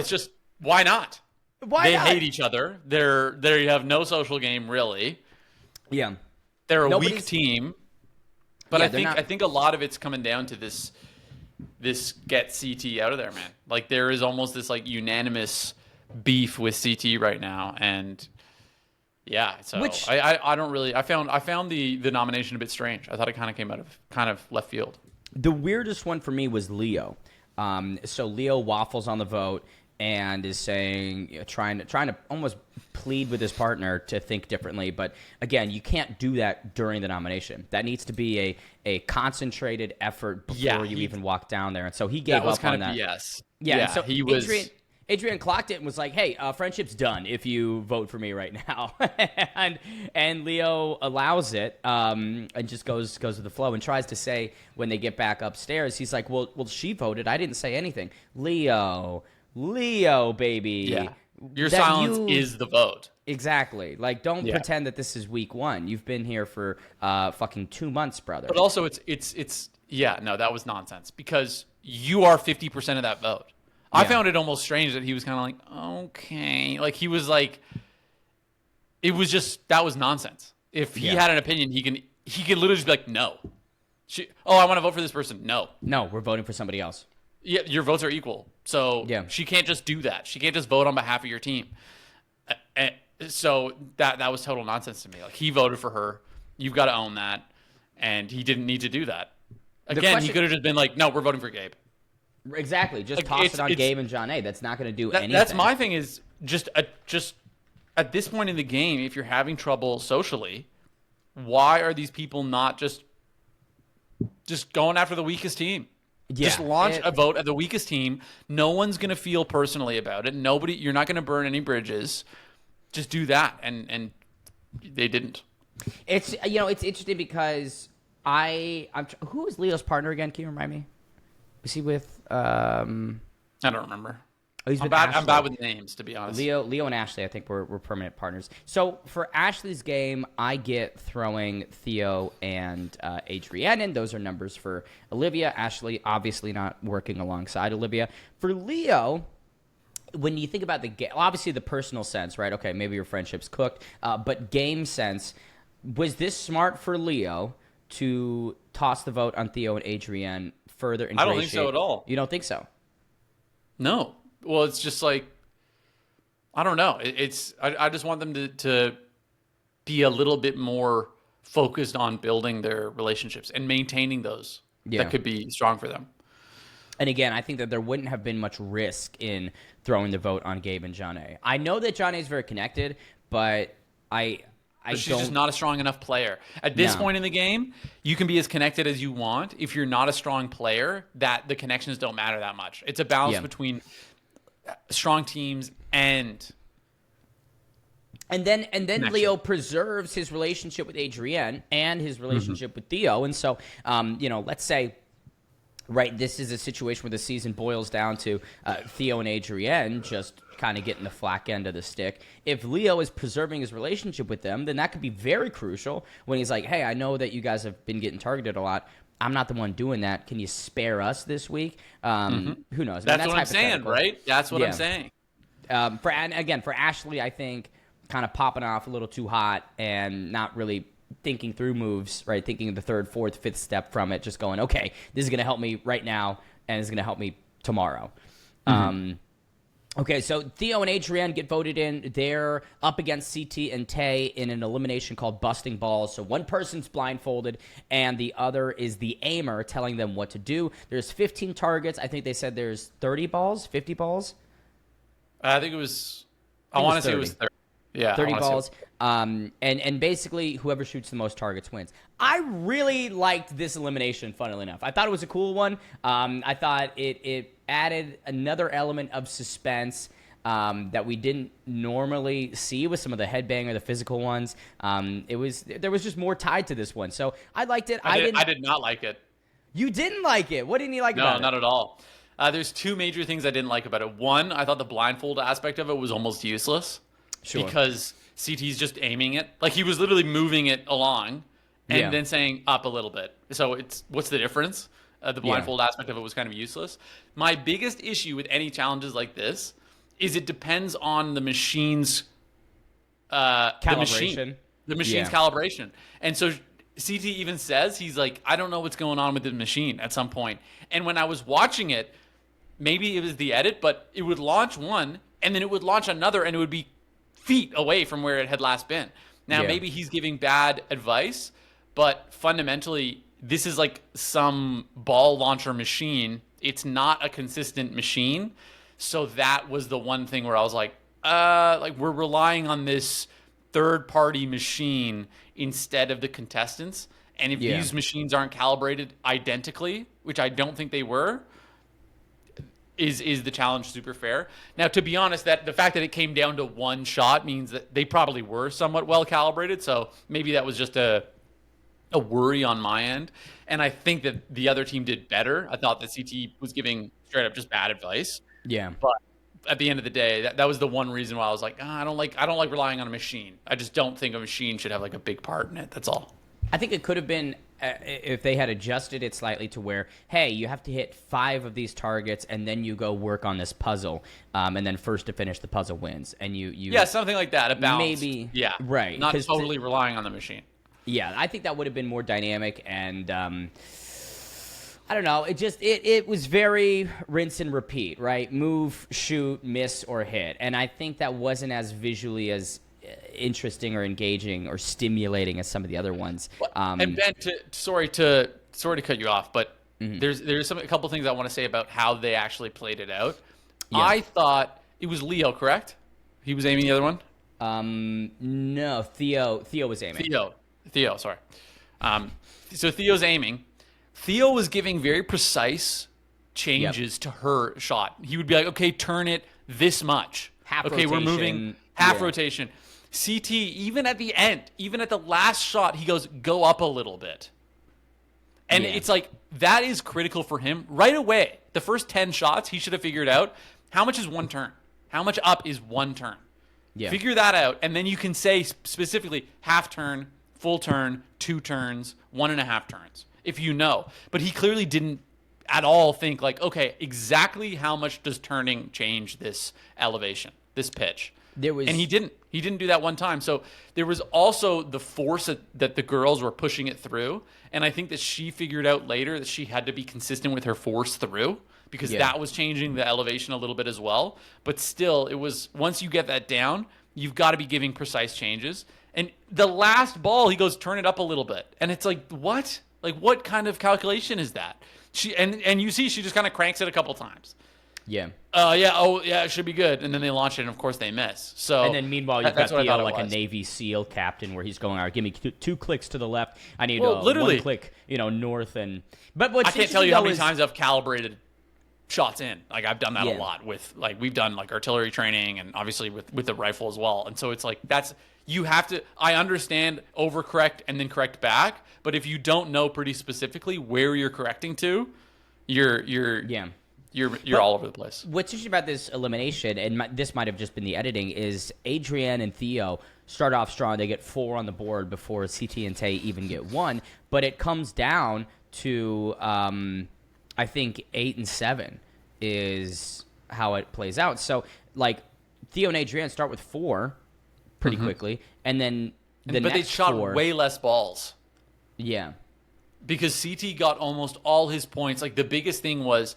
just why not? Why they not? hate each other. They have no social game really. Yeah, they're a weak team. But yeah, I think a lot of it's coming down to this get CT out of there, man. Like there is almost this like unanimous beef with CT right now, and yeah, so I don't really. I found the nomination a bit strange. I thought it kind of came out of kind of left field. The weirdest one for me was Leo. So Leo waffles on the vote and is saying, trying to almost plead with his partner to think differently. But again, you can't do that during the nomination. That needs to be a concentrated effort before you even walk down there. And so he gave up on that. Yes. Yeah. So he was. Adrian clocked it and was like, hey, friendship's done if you vote for me right now. and Leo allows it and just goes with the flow and tries to say when they get back upstairs, he's like, well, she voted. I didn't say anything. Leo, baby. Yeah. Your silence is the vote. Exactly. Like, don't pretend that this is week 1. You've been here for fucking 2 months, brother. But also it's that was nonsense because you are 50% of that vote. I found it almost strange that he was kind of like, okay. Like, he was like, it was just, that was nonsense. If he had an opinion, he could literally just be like, no. I want to vote for this person. No, we're voting for somebody else. Yeah, your votes are equal. So she can't just do that. She can't just vote on behalf of your team. And so that was total nonsense to me. Like, he voted for her. You've got to own that. And he didn't need to do that. Again, he could have just been like, no, we're voting for Gabe. Exactly. Just toss it on Gabe and Jonna. That's not going to do anything. That's my thing is just at this point in the game, if you're having trouble socially, why are these people not just Just going after the weakest team. Yeah, just launch a vote at the weakest team. No one's going to feel personally about it. You're not going to burn any bridges. Just do that. And they didn't. It's it's interesting because who is Leo's partner again? Can you remind me? Was he with I don't remember. Oh, I'm bad with names, to be honest. Leo and Ashley, I think, were permanent partners. So for Ashley's game, I get throwing Theo and Adrienne in. Those are numbers for Olivia. Ashley, obviously not working alongside Olivia. For Leo, when you think about the game, obviously the personal sense, right? Okay, maybe your friendship's cooked. But game sense, was this smart for Leo to toss the vote on Theo and Adrienne further? I don't think so at all. You don't think so? No. Well, it's just like, I don't know. I just want them to be a little bit more focused on building their relationships and maintaining those. Yeah. That could be strong for them. And again, I think that there wouldn't have been much risk in throwing the vote on Gabe and Jonna. I know that Jonna is very connected, but she's just not a strong enough player. At this point in the game, you can be as connected as you want. If you're not a strong player, that the connections don't matter that much. It's a balance between strong teams and then Leo preserves his relationship with Adrienne and his relationship with Theo. And so, let's say, right, this is a situation where the season boils down to Theo and Adrienne just kind of getting the flack end of the stick. If Leo is preserving his relationship with them, then that could be very crucial when he's like, hey, I know that you guys have been getting targeted a lot. I'm not the one doing that. Can you spare us this week? Who knows? That's what I'm saying, right? That's what I'm saying. For Ashley, I think kind of popping off a little too hot and not really thinking through moves, right? Thinking of the third, fourth, fifth step from it, just going, okay, this is going to help me right now and it's going to help me tomorrow. Okay, so Theo and Adrienne get voted in. They're up against CT and Tay in an elimination called Busting Balls. So one person's blindfolded, and the other is the aimer telling them what to do. There's 15 targets. I think they said there's 30 balls, 50 balls. I think it was – I want to say it was 30. Yeah, 30 balls. And basically, whoever shoots the most targets wins. I really liked this elimination, funnily enough. I thought it was a cool one. I thought it added another element of suspense that we didn't normally see with some of the headbang or the physical ones. There was just more tied to this one. So I liked it. I did not like it. You didn't like it? What didn't you like about it? No, not at all. There's two major things I didn't like about it. One, I thought the blindfold aspect of it was almost useless. Sure. Because CT's just aiming it. Like, he was literally moving it along and then saying up a little bit. So what's the difference? The blindfold aspect of it was kind of useless. My biggest issue with any challenges like this is it depends on the machine's calibration. The machine's calibration. And so CT even says, he's like, I don't know what's going on with the machine at some point. And when I was watching it, maybe it was the edit, but it would launch one and then it would launch another and it would be feet away from where it had last been. Now, maybe he's giving bad advice, but fundamentally, this is like some ball launcher machine. It's not a consistent machine. So that was the one thing where I was like we're relying on this third-party machine instead of the contestants. And if these machines aren't calibrated identically, which I don't think they were, is the challenge super fair? Now, to be honest, that the fact that it came down to one shot means that they probably were somewhat well calibrated. So maybe that was just a worry on my end. And I think that the other team did better. I thought that CT was giving straight up just bad advice. Yeah. But at the end of the day, that was the one reason why I was like, I don't like relying on a machine. I just don't think a machine should have like a big part in it. That's all. I think it could have been if they had adjusted it slightly to where, hey, you have to hit 5 of these targets and then you go work on this puzzle, and then first to finish the puzzle wins. And you something like that. A balance. Maybe right. Not totally relying on the machine. Yeah, I think that would have been more dynamic, and I don't know. It was very rinse and repeat, right? Move, shoot, miss, or hit, and I think that wasn't as visually as interesting or engaging or stimulating as some of the other ones. And Ben, sorry to cut you off, but there's a couple things I want to say about how they actually played it out. Yeah. I thought it was Leo, correct? He was aiming the other one? No, Theo was aiming. Theo, sorry. So Theo's aiming. Theo was giving very precise changes to her shot. He would be like, okay, turn it this much. Half okay, rotation. we're moving half rotation. CT, even at the end, even at the last shot, he goes, go up a little bit. And it's like, that is critical for him right away. The first 10 shots, he should have figured out how much is one turn? How much up is one turn? Yeah. Figure that out, and then you can say specifically half turn, full turn, 2 turns, 1.5 turns, if you know. But he clearly didn't at all think like, okay, exactly how much does turning change this elevation, this pitch? And he didn't. He didn't do that one time. So there was also the force that the girls were pushing it through. And I think that she figured out later that she had to be consistent with her force through because that was changing the elevation a little bit as well. But still, it was once you get that down, you've got to be giving precise changes. And the last ball, he goes, turn it up a little bit. And it's like, what? Like, what kind of calculation is that? And you see she just kind of cranks it a couple times. Yeah. It should be good. And then they launch it, and of course they miss. So and then meanwhile, you've got Theo like a Navy SEAL captain where he's going, all right, give me two clicks to the left. I need literally 1 click, north. But I can't tell you how many times I've calibrated shots in. Like I've done that a lot with we've done like artillery training and obviously with the rifle as well. And so it's like you have to. I understand overcorrect and then correct back, but if you don't know pretty specifically where you're correcting to, you're all over the place. What's interesting about this elimination, and this might have just been the editing, is Adrienne and Theo start off strong. They get 4 on the board before CT and Tay even get 1. But it comes down to, I think, 8 and 7 is how it plays out. So, like, Theo and Adrienne start with 4 pretty quickly, and then but they shot 4, way less balls. Yeah. Because CT got almost all his points. Like, the biggest thing was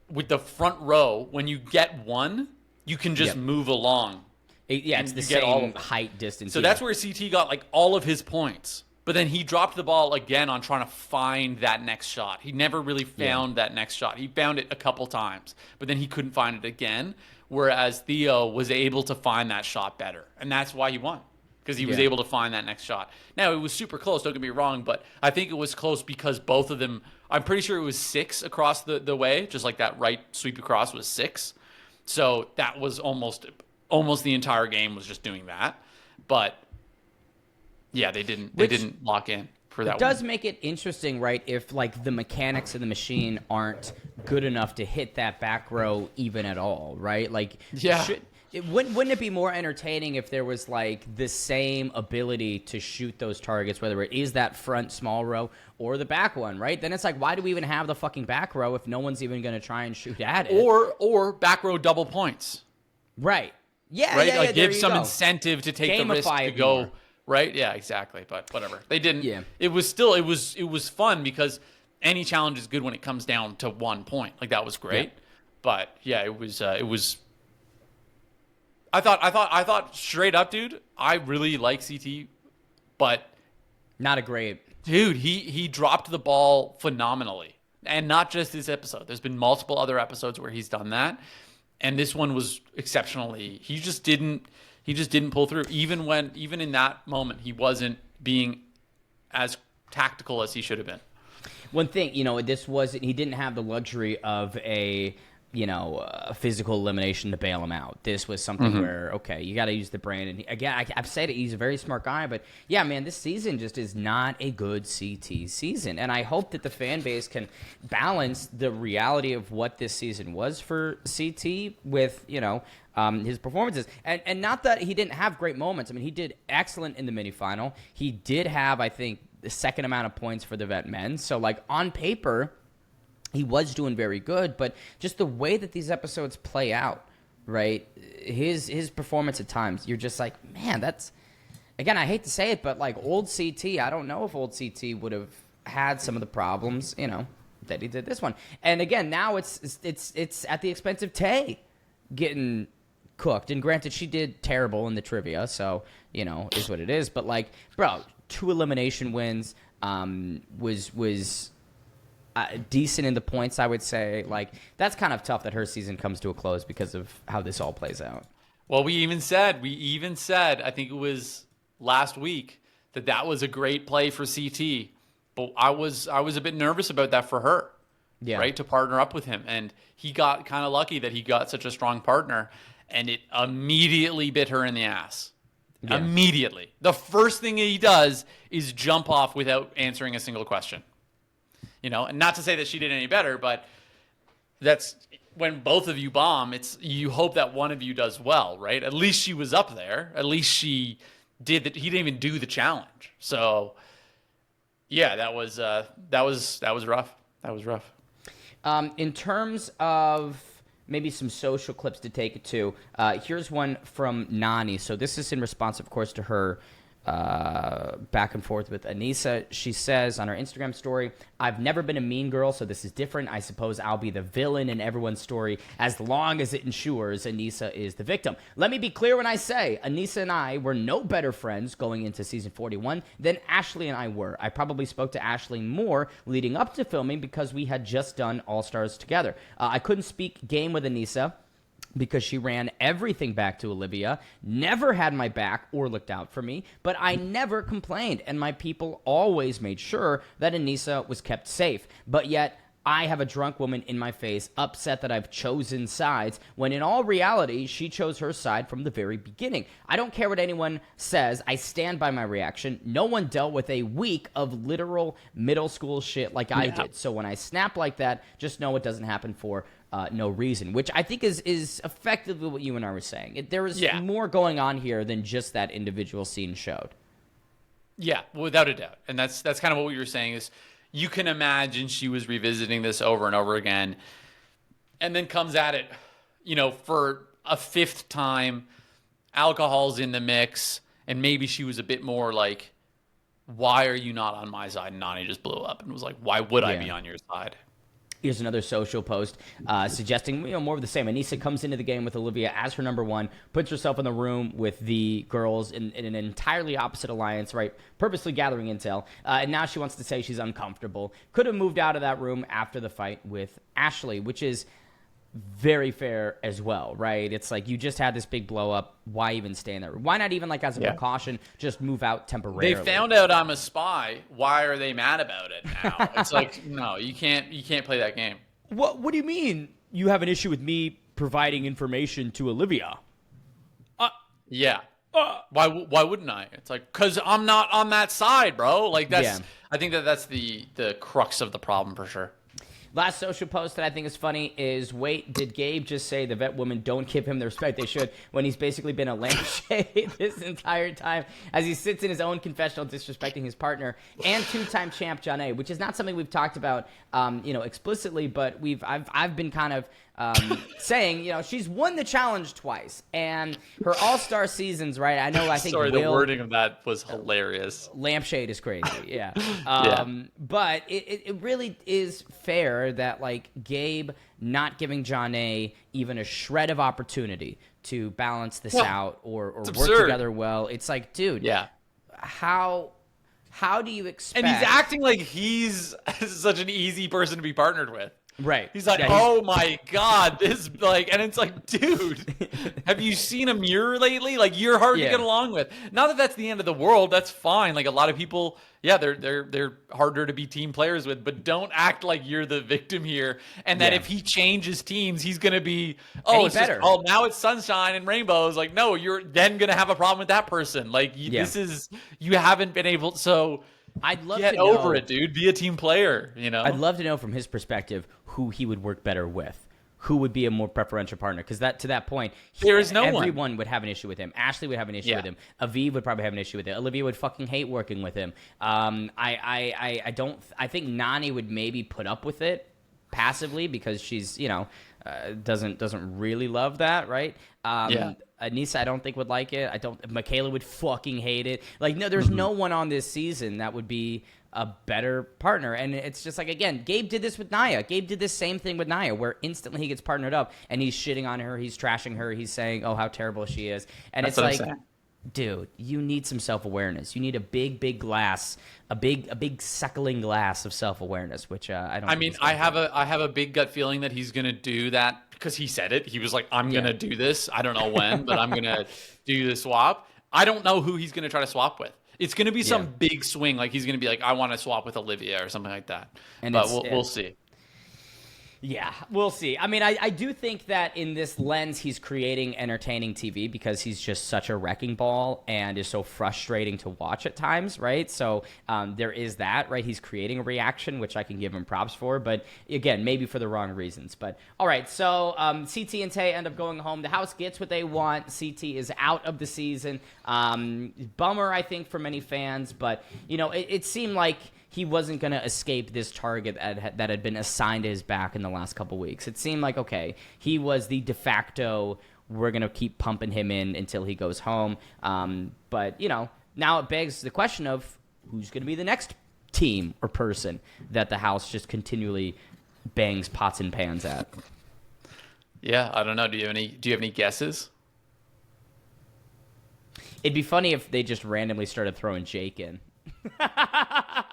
with the front row, when you get 1, you can just move along. It's the same height distance. So that's where CT got like all of his points. But then he dropped the ball again on trying to find that next shot. He never really found that next shot. He found it a couple times, but then he couldn't find it again. Whereas Theo was able to find that shot better. And that's why he won. Because he was able to find that next shot. Now, it was super close, don't get me wrong, but I think it was close because both of them, I'm pretty sure it was 6 across the way, just like that right sweep across was 6. So that was almost the entire game was just doing that. But yeah, they didn't lock in for that. It does make it interesting, right? If like the mechanics of the machine aren't good enough to hit that back row even at all, right? Like, wouldn't it be more entertaining if there was like the same ability to shoot those targets, whether it is that front small row or the back one, right? Then it's like, why do we even have the fucking back row if no one's even going to try and shoot at it? Or back row double points, right? Yeah, right. Yeah, like give some incentive to take the risk to go. More. Right? Yeah, exactly. But whatever, they didn't. Yeah. It was fun because any challenge is good when it comes down to 1 point. Like that was great. Yeah. But yeah, it was. I thought straight up, dude, I really like CT, but not a great dude. He dropped the ball phenomenally, and not just this episode. There's been multiple other episodes where he's done that, and this one was exceptionally. He just didn't pull through. Even in that moment, he wasn't being as tactical as he should have been. One thing, he didn't have the luxury of a physical elimination to bail him out. This was something where, okay, you got to use the brain. And again, I've said it, he's a very smart guy, but yeah, man, this season just is not a good CT season. And I hope that the fan base can balance the reality of what this season was for CT with, his performances. And not that he didn't have great moments. I mean, he did excellent in the mini-final. He did have, I think, the second amount of points for the vet men. So, like, on paper, he was doing very good, but just the way that these episodes play out, right? His performance at times, you're just like, man, that's, again, I hate to say it, but like old CT, I don't know if old CT would have had some of the problems, that he did this one. And again, now it's at the expense of Tay getting cooked. And granted, she did terrible in the trivia, so is what it is. But like, bro, 2 elimination wins, was decent in the points, I would say. Like, that's kind of tough that her season comes to a close because of how this all plays out. Well, we even said, I think it was last week, that was a great play for CT. I was a bit nervous about that for her. Yeah. Right, to partner up with him. And he got kind of lucky that he got such a strong partner, and it immediately bit her in the ass. Yeah. Immediately. The first thing he does is jump off without answering a single question. And not to say that she did any better, but that's when both of you bomb, you hope that one of you does well, right? At least she was up there. At least she did that. He didn't even do the challenge. So yeah, that was rough. That was rough. In terms of maybe some social clips to take it to, here's one from Nani. So this is in response, of course, to her back and forth with Aneesa. She says on her Instagram story, "I've never been a mean girl, so this is different. I suppose I'll be the villain in everyone's story as long as it ensures Aneesa is the victim. Let me be clear when I say Aneesa and I were no better friends going into season 41 than Ashley and I were. I probably spoke to Ashley more leading up to filming because we had just done All Stars together. I couldn't speak game with Aneesa because she ran everything back to Olivia, never had my back or looked out for me, but I never complained, and my people always made sure that Aneesa was kept safe. But yet, I have a drunk woman in my face, upset that I've chosen sides, when in all reality, she chose her side from the very beginning. I don't care what anyone says. I stand by my reaction. No one dealt with a week of literal middle school shit like I did. So when I snap like that, just know it doesn't happen for no reason, which I think is effectively what you and I were saying. There is more going on here than just that individual scene showed. Yeah, without a doubt. And that's kind of what we were saying is you can imagine she was revisiting this over and over again and then comes at it, for a fifth time, alcohol's in the mix, and maybe she was a bit more like, why are you not on my side? And Nani just blew up and was like, why would I be on your side? Here's another social post suggesting more of the same. Aneesa comes into the game with Olivia as her number one, puts herself in the room with the girls in an entirely opposite alliance, right? Purposely gathering intel. And now she wants to say she's uncomfortable. Could have moved out of that room after the fight with Ashley, which is very fair as well, right? It's like you just had this big blow up. Why even stay in that room? Why not even as a precaution, just move out temporarily? They found out I'm a spy. Why are they mad about it now? It's like, no, you can't play that game. What do you mean you have an issue with me providing information to Olivia? Why wouldn't I? It's like, because I'm not on that side, bro. Like I think that's the crux of the problem for sure. Last social post that I think is funny is, wait, did Gabe just say the vet women don't give him the respect they should when he's basically been a lampshade this entire time as he sits in his own confessional disrespecting his partner and two-time champ John A., which is not something we've talked about, explicitly, but I've been kind of saying, she's won the challenge twice, and her all-star seasons, right? I think the wording of that was hilarious. Lampshade is crazy, yeah. But it really is fair that Gabe not giving John A. even a shred of opportunity to balance this out or work together well. It's like, dude, how do you expect? And he's acting like he's such an easy person to be partnered with. Right. He's like, oh my God, this and it's like, dude, have you seen a mirror lately? You're hard to get along with. Not that that's the end of the world. That's fine. A lot of people, they're harder to be team players with, but don't act like you're the victim here. And that if he changes teams, he's going to be, it's better. Now it's sunshine and rainbows. No, you're then going to have a problem with that person. You haven't been able, so I'd love get to know, over it, dude. Be a team player, I'd love to know from his perspective who he would work better with, who would be a more preferential partner. Because to that point, everyone would have an issue with him. Ashley would have an issue with him. Aviv would probably have an issue with it. Olivia would fucking hate working with him. I think Nani would maybe put up with it passively because she's doesn't really love that, right? Aneesa, I don't think would like it. Michaela would fucking hate it. There's no one on this season that would be a better partner. And it's just again, Gabe did this with Nia. Gabe did this same thing with Nia, where instantly he gets partnered up and he's shitting on her, he's trashing her, he's saying, how terrible she is. And it's dude, you need some self-awareness. You need a big glass, a big suckling glass of self-awareness, which I don't. I have a big gut feeling that he's gonna do that because he said it. He was like, I'm gonna do this. I don't know when, but I'm gonna do the swap. I don't know who he's gonna try to swap with. It's going to be some big swing. Like he's going to be like, I want to swap with Olivia or something like that. But we'll see. Yeah, we'll see. I mean, I do think that in this lens, he's creating entertaining TV because he's just such a wrecking ball and is so frustrating to watch at times, right? So there is that, right? He's creating a reaction, which I can give him props for. But again, maybe for the wrong reasons. But all right, so CT and Tay end up going home. The house gets what they want. CT is out of the season. Bummer, I think, for many fans. But, it seemed like he wasn't going to escape this target that had been assigned to his back in the last couple weeks. It seemed like, okay, he was the de facto, we're going to keep pumping him in until he goes home. But, now it begs the question of who's going to be the next team or person that the house just continually bangs pots and pans at. Yeah, I don't know. Do you have any guesses? It'd be funny if they just randomly started throwing Jake in.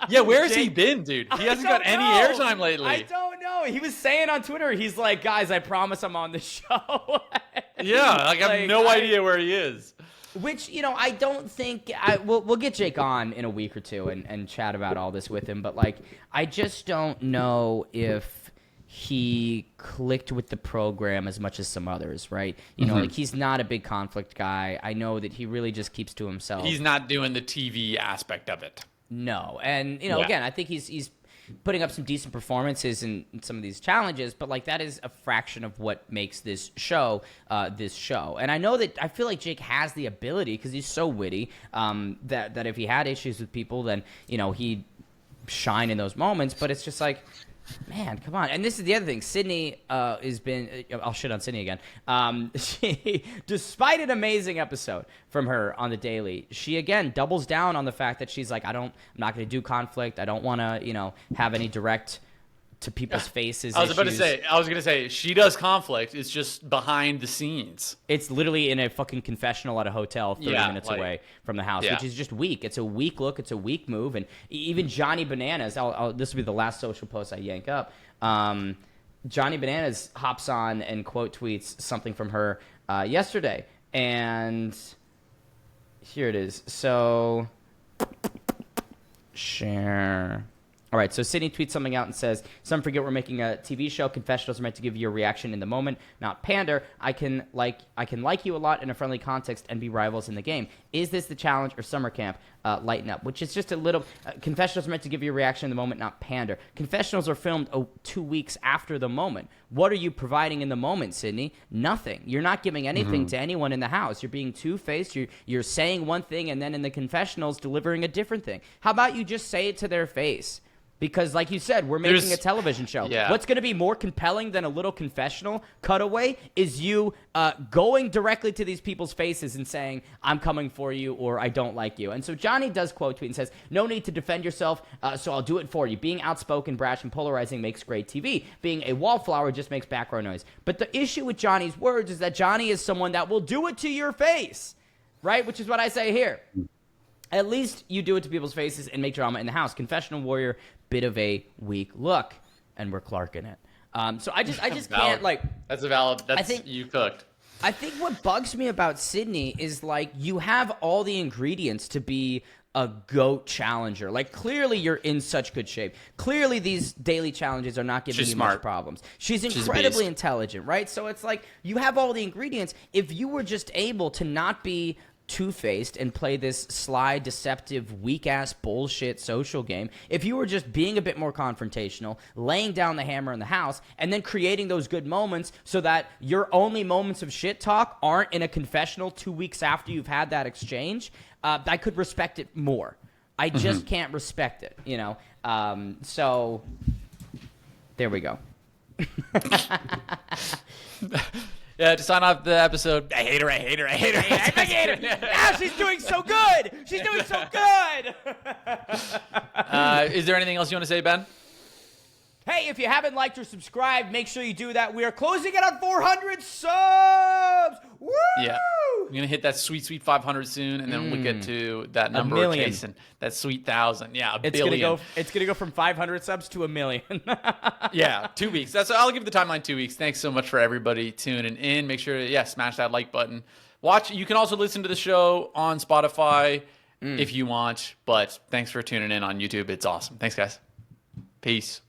Yeah, where has he been, dude? He hasn't got any airtime lately. I don't know. He was saying on Twitter, he's like, guys, I promise I'm on the show. Yeah, I have no idea where he is. Which, I don't think we'll get Jake on in a week or two and chat about all this with him. But, I just don't know if he clicked with the program as much as some others, right? He's not a big conflict guy. I know that he really just keeps to himself. He's not doing the TV aspect of it. No. And, again, I think he's putting up some decent performances in some of these challenges, but that is a fraction of what makes this show this show. And I feel like Jake has the ability, because he's so witty, that if he had issues with people, then, he'd shine in those moments. But it's just like, man, come on. And this is the other thing. Sydney has been – I'll shit on Sydney again. She, despite an amazing episode from her on The Daily, she, again, doubles down on the fact that she's like, I'm not going to do conflict. I don't want to, have any direct to people's faces I was going to say, she does conflict. It's just behind the scenes. It's literally in a fucking confessional at a hotel 30 minutes away from the house, which is just weak. It's a weak look. It's a weak move. And even Johnny Bananas, this will be the last social post I yank up. Johnny Bananas hops on and quote tweets something from her yesterday. And here it is. So, share. All right, so Sydney tweets something out and says, some forget we're making a TV show. Confessionals are meant to give you a reaction in the moment, not pander. I can like you a lot in a friendly context and be rivals in the game. Is this the challenge or summer camp? Lighten up, which is just a little... confessionals are meant to give you a reaction in the moment, not pander. Confessionals are filmed 2 weeks after the moment. What are you providing in the moment, Sydney? Nothing. You're not giving anything to anyone in the house. You're being two-faced. You're saying one thing and then in the confessionals delivering a different thing. How about you just say it to their face? Because, like you said, we're making a television show. Yeah. What's going to be more compelling than a little confessional cutaway is you going directly to these people's faces and saying, I'm coming for you, or I don't like you. And so Johnny does quote tweet and says, no need to defend yourself, so I'll do it for you. Being outspoken, brash, and polarizing makes great TV. Being a wallflower just makes background noise. But the issue with Johnny's words is that Johnny is someone that will do it to your face, right? Which is what I say here. At least you do it to people's faces and make drama in the house. Confessional warrior, bit of a weak look, and we're Clark in it. So I just can't That's a valid. You cooked. I think what bugs me about Sydney is you have all the ingredients to be a GOAT challenger. Clearly you're in such good shape. Clearly these daily challenges are not giving you much problems. She's incredibly intelligent, right? So it's you have all the ingredients. If you were just able to not be two-faced and play this sly, deceptive, weak-ass bullshit social game, if you were just being a bit more confrontational, laying down the hammer in the house, and then creating those good moments so that your only moments of shit talk aren't in a confessional 2 weeks after you've had that exchange, I could respect it more. I just can't respect it, So, there we go. Yeah, to sign off the episode, I hate her. Now she's doing so good. She's doing so good. Is there anything else you want to say, Ben? Hey, if you haven't liked or subscribed, make sure you do that. We are closing in on 400 subs. Woo! Yeah. We're going to hit that sweet 500 soon, and then we'll get to that number we're chasing. That sweet 1,000. Yeah, a billion. It's going to go from 500 subs to 1 million. Yeah, 2 weeks. I'll give the timeline 2 weeks. Thanks so much for everybody tuning in. Make sure to, smash that like button. You can also listen to the show on Spotify, if you want. But thanks for tuning in on YouTube. It's awesome. Thanks, guys. Peace.